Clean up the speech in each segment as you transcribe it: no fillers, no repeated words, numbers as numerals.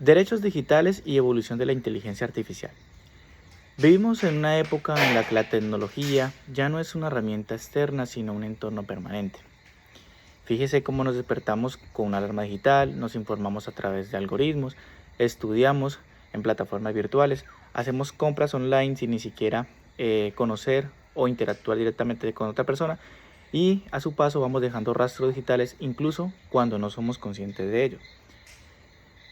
Derechos digitales y evolución de la inteligencia artificial. Vivimos en una época en la que la tecnología ya no es una herramienta externa, sino un entorno permanente. Fíjese cómo nos despertamos con una alarma digital, nos informamos a través de algoritmos, estudiamos en plataformas virtuales, hacemos compras online sin ni siquiera conocer o interactuar directamente con otra persona y a su paso vamos dejando rastros digitales incluso cuando no somos conscientes de ello.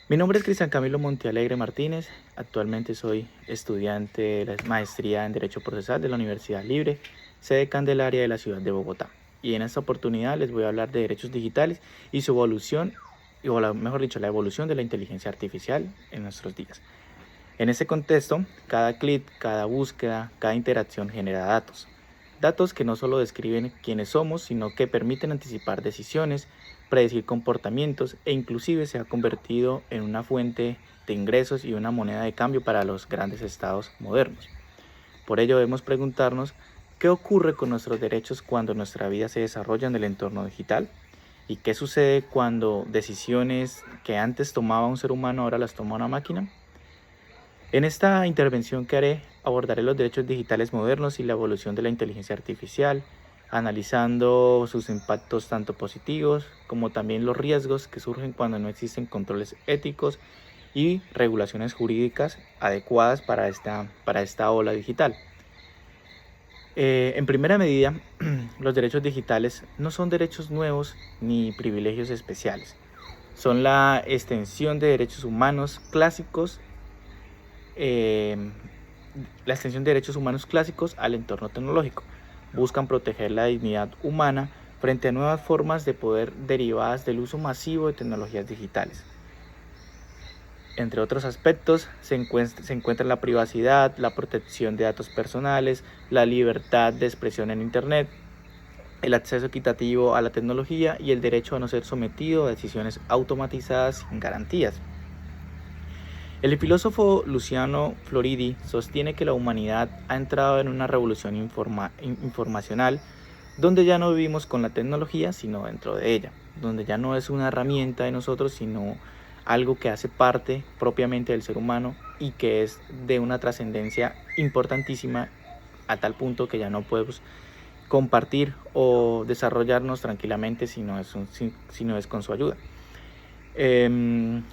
Mi nombre es Cristian Camilo Montealegre Martínez, actualmente soy estudiante de la maestría en Derecho Procesal de la Universidad Libre, sede Candelaria de la ciudad de Bogotá. Y en esta oportunidad les voy a hablar de derechos digitales y su evolución, mejor dicho, la evolución de la inteligencia artificial en nuestros días. En este contexto, cada clic, cada búsqueda, cada interacción genera datos. Datos que no solo describen quiénes somos, sino que permiten anticipar decisiones, predecir comportamientos e inclusive se ha convertido en una fuente de ingresos y una moneda de cambio para los grandes estados modernos. Por ello debemos preguntarnos qué ocurre con nuestros derechos cuando nuestra vida se desarrolla en el entorno digital y qué sucede cuando decisiones que antes tomaba un ser humano ahora las toma una máquina. En esta intervención que haré abordaré los derechos digitales modernos y la evolución de la inteligencia artificial, analizando sus impactos tanto positivos como también los riesgos que surgen cuando no existen controles éticos y regulaciones jurídicas adecuadas para esta ola digital. En primera medida, los derechos digitales no son derechos nuevos ni privilegios especiales. Son la extensión de derechos humanos clásicos al entorno tecnológico. Buscan proteger la dignidad humana frente a nuevas formas de poder derivadas del uso masivo de tecnologías digitales. Entre otros aspectos se encuentran la privacidad, la protección de datos personales, la libertad de expresión en Internet, el acceso equitativo a la tecnología y el derecho a no ser sometido a decisiones automatizadas sin garantías. El filósofo Luciano Floridi sostiene que la humanidad ha entrado en una revolución informacional donde ya no vivimos con la tecnología sino dentro de ella, donde ya no es una herramienta de nosotros sino algo que hace parte propiamente del ser humano y que es de una trascendencia importantísima a tal punto que ya no podemos compartir o desarrollarnos tranquilamente si no es con su ayuda.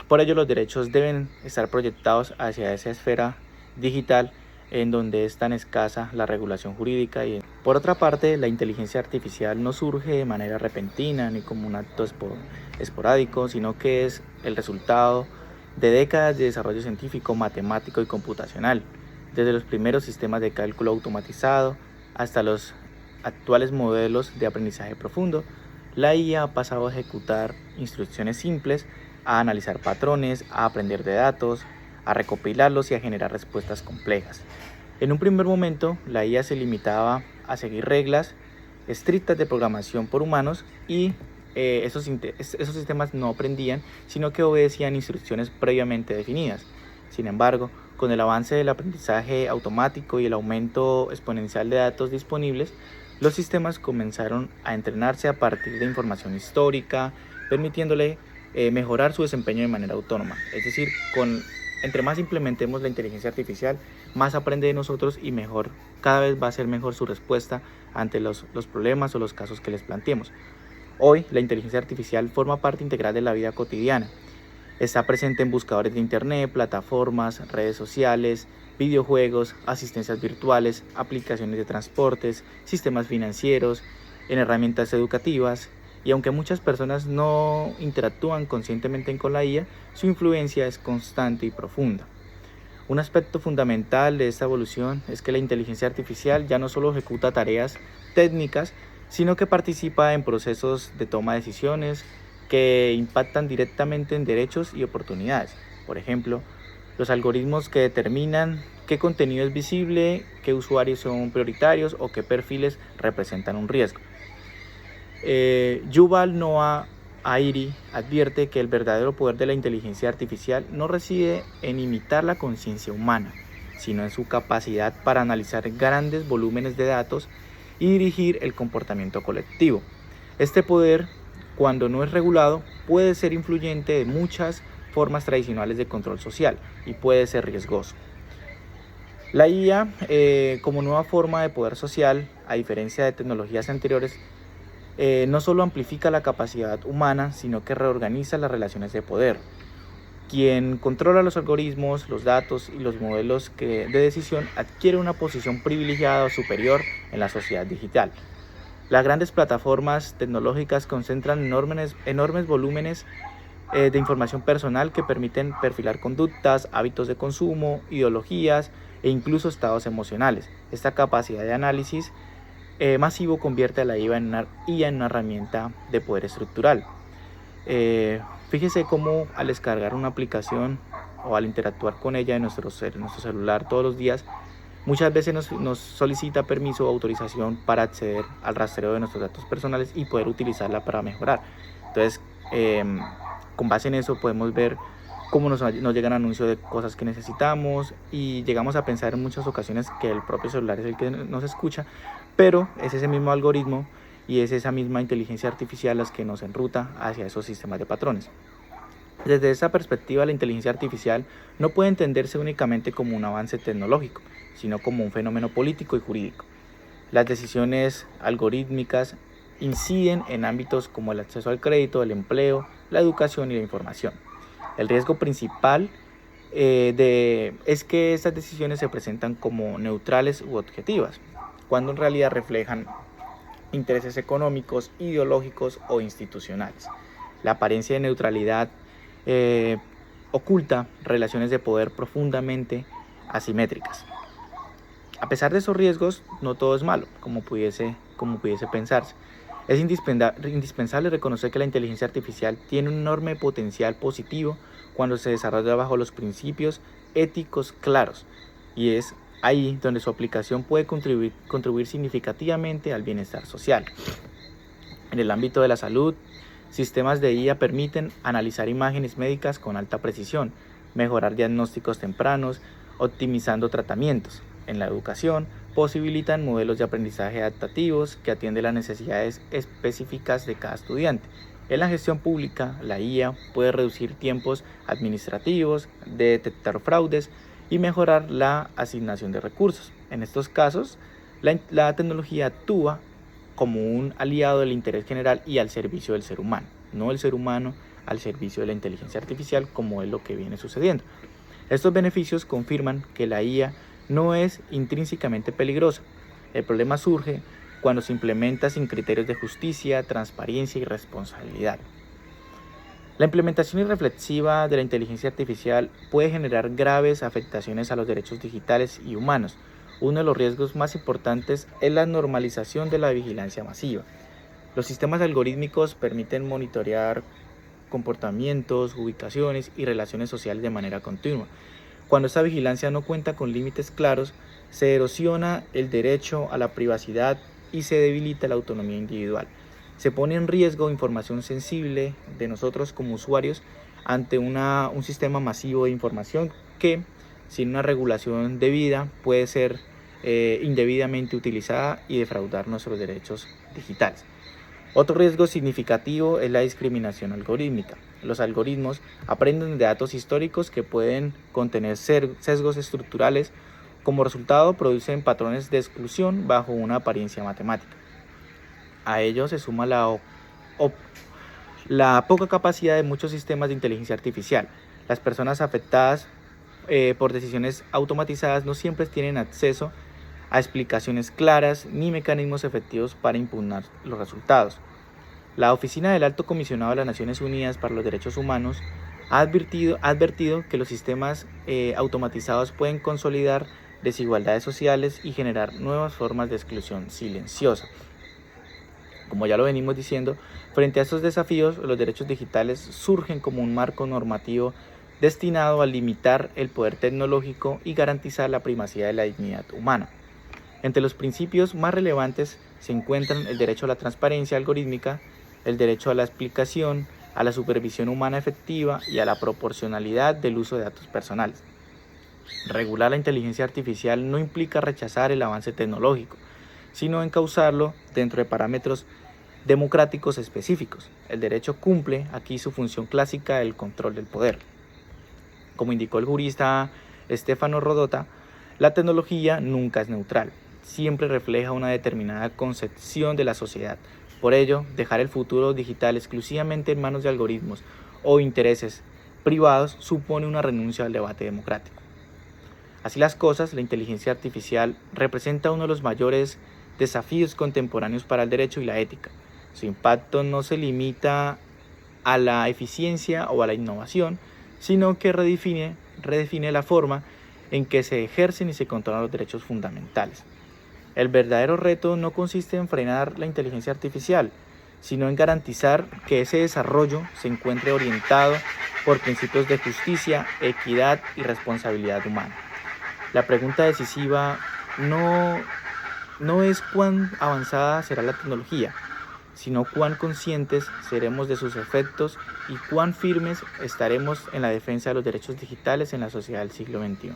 Por ello los derechos deben estar proyectados hacia esa esfera digital en donde es tan escasa la regulación jurídica. Por otra parte, la inteligencia artificial no surge de manera repentina ni como un acto esporádico, sino que es el resultado de décadas de desarrollo científico, matemático y computacional, desde los primeros sistemas de cálculo automatizado hasta los actuales modelos de aprendizaje profundo. La IA ha pasado a ejecutar instrucciones simples, a analizar patrones, a aprender de datos, a recopilarlos y a generar respuestas complejas. En un primer momento, la IA se limitaba a seguir reglas estrictas de programación por humanos y esos sistemas no aprendían, sino que obedecían instrucciones previamente definidas. Sin embargo, con el avance del aprendizaje automático y el aumento exponencial de datos disponibles, los sistemas comenzaron a entrenarse a partir de información histórica, permitiéndole mejorar su desempeño de manera autónoma. Es decir, entre más implementemos la inteligencia artificial, más aprende de nosotros y cada vez va a ser mejor su respuesta ante los problemas o los casos que les planteemos. Hoy, la inteligencia artificial forma parte integral de la vida cotidiana. Está presente en buscadores de internet, plataformas, redes sociales, videojuegos, asistencias virtuales, aplicaciones de transportes, sistemas financieros, en herramientas educativas. Y aunque muchas personas no interactúan conscientemente con la IA, su influencia es constante y profunda. Un aspecto fundamental de esta evolución es que la inteligencia artificial ya no solo ejecuta tareas técnicas, sino que participa en procesos de toma de decisiones que impactan directamente en derechos y oportunidades. Por ejemplo, los algoritmos que determinan qué contenido es visible, qué usuarios son prioritarios o qué perfiles representan un riesgo. Yuval Noah Harari advierte que el verdadero poder de la inteligencia artificial no reside en imitar la conciencia humana, sino en su capacidad para analizar grandes volúmenes de datos y dirigir el comportamiento colectivo. Este poder cuando no es regulado, puede ser influyente de muchas formas tradicionales de control social y puede ser riesgoso. La IA, como nueva forma de poder social, a diferencia de tecnologías anteriores, no solo amplifica la capacidad humana, sino que reorganiza las relaciones de poder. Quien controla los algoritmos, los datos y los modelos de decisión adquiere una posición privilegiada o superior en la sociedad digital. Las grandes plataformas tecnológicas concentran enormes volúmenes de información personal que permiten perfilar conductas, hábitos de consumo, ideologías e incluso estados emocionales. Esta capacidad de análisis masivo convierte a la IA en una herramienta de poder estructural. Fíjese cómo al descargar una aplicación o al interactuar con ella en nuestro celular todos los días, muchas veces nos solicita permiso o autorización para acceder al rastreo de nuestros datos personales y poder utilizarla para mejorar. Entonces, con base en eso podemos ver cómo nos llegan anuncios de cosas que necesitamos y llegamos a pensar en muchas ocasiones que el propio celular es el que nos escucha, pero es ese mismo algoritmo y es esa misma inteligencia artificial las que nos enruta hacia esos sistemas de patrones. Desde esa perspectiva, la inteligencia artificial no puede entenderse únicamente como un avance tecnológico, sino como un fenómeno político y jurídico. Las decisiones algorítmicas inciden en ámbitos como el acceso al crédito, el empleo, la educación y la información. El riesgo principal es que estas decisiones se presentan como neutrales u objetivas, cuando en realidad reflejan intereses económicos, ideológicos o institucionales. La apariencia de neutralidad oculta relaciones de poder profundamente asimétricas. A pesar de esos riesgos, no todo es malo, como pudiese pensarse. Es indispensable reconocer que la inteligencia artificial tiene un enorme potencial positivo cuando se desarrolla bajo los principios éticos claros, y es ahí donde su aplicación puede contribuir significativamente al bienestar social. En el ámbito de la salud, sistemas de IA permiten analizar imágenes médicas con alta precisión, mejorar diagnósticos tempranos, optimizando tratamientos. En la educación, posibilitan modelos de aprendizaje adaptativos que atienden las necesidades específicas de cada estudiante. En la gestión pública, la IA puede reducir tiempos administrativos, detectar fraudes y mejorar la asignación de recursos. En estos casos, la tecnología actúa como un aliado del interés general y al servicio del ser humano, no el ser humano al servicio de la inteligencia artificial, como es lo que viene sucediendo. Estos beneficios confirman que la IA no es intrínsecamente peligrosa. El problema surge cuando se implementa sin criterios de justicia, transparencia y responsabilidad. La implementación irreflexiva de la inteligencia artificial puede generar graves afectaciones a los derechos digitales y humanos. Uno de los riesgos más importantes es la normalización de la vigilancia masiva. Los sistemas algorítmicos permiten monitorear comportamientos, ubicaciones y relaciones sociales de manera continua. Cuando esta vigilancia no cuenta con límites claros, se erosiona el derecho a la privacidad y se debilita la autonomía individual. Se pone en riesgo información sensible de nosotros como usuarios ante un sistema masivo de información que, sin una regulación debida, puede ser indebidamente utilizada y defraudar nuestros derechos digitales. Otro riesgo significativo es la discriminación algorítmica. Los algoritmos aprenden de datos históricos que pueden contener sesgos estructurales. Como resultado, producen patrones de exclusión bajo una apariencia matemática. A ello se suma la poca capacidad de muchos sistemas de inteligencia artificial. Las personas afectadas por decisiones automatizadas no siempre tienen acceso a explicaciones claras ni mecanismos efectivos para impugnar los resultados. La Oficina del Alto Comisionado de las Naciones Unidas para los Derechos Humanos ha advertido que los sistemas automatizados pueden consolidar desigualdades sociales y generar nuevas formas de exclusión silenciosa. Como ya lo venimos diciendo, frente a estos desafíos, los derechos digitales surgen como un marco normativo destinado a limitar el poder tecnológico y garantizar la primacía de la dignidad humana. Entre los principios más relevantes se encuentran el derecho a la transparencia algorítmica, el derecho a la explicación, a la supervisión humana efectiva y a la proporcionalidad del uso de datos personales. Regular la inteligencia artificial no implica rechazar el avance tecnológico, sino encauzarlo dentro de parámetros democráticos específicos. El derecho cumple aquí su función clásica del control del poder. Como indicó el jurista Stefano Rodota, la tecnología nunca es neutral, siempre refleja una determinada concepción de la sociedad. Por ello, dejar el futuro digital exclusivamente en manos de algoritmos o intereses privados supone una renuncia al debate democrático. Así las cosas, la inteligencia artificial representa uno de los mayores desafíos contemporáneos para el derecho y la ética. Su impacto no se limita a la eficiencia o a la innovación, sino que redefine la forma en que se ejercen y se controlan los derechos fundamentales. El verdadero reto no consiste en frenar la inteligencia artificial, sino en garantizar que ese desarrollo se encuentre orientado por principios de justicia, equidad y responsabilidad humana. La pregunta decisiva no es cuán avanzada será la tecnología, sino cuán conscientes seremos de sus efectos y cuán firmes estaremos en la defensa de los derechos digitales en la sociedad del siglo XXI.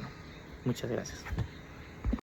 Muchas gracias.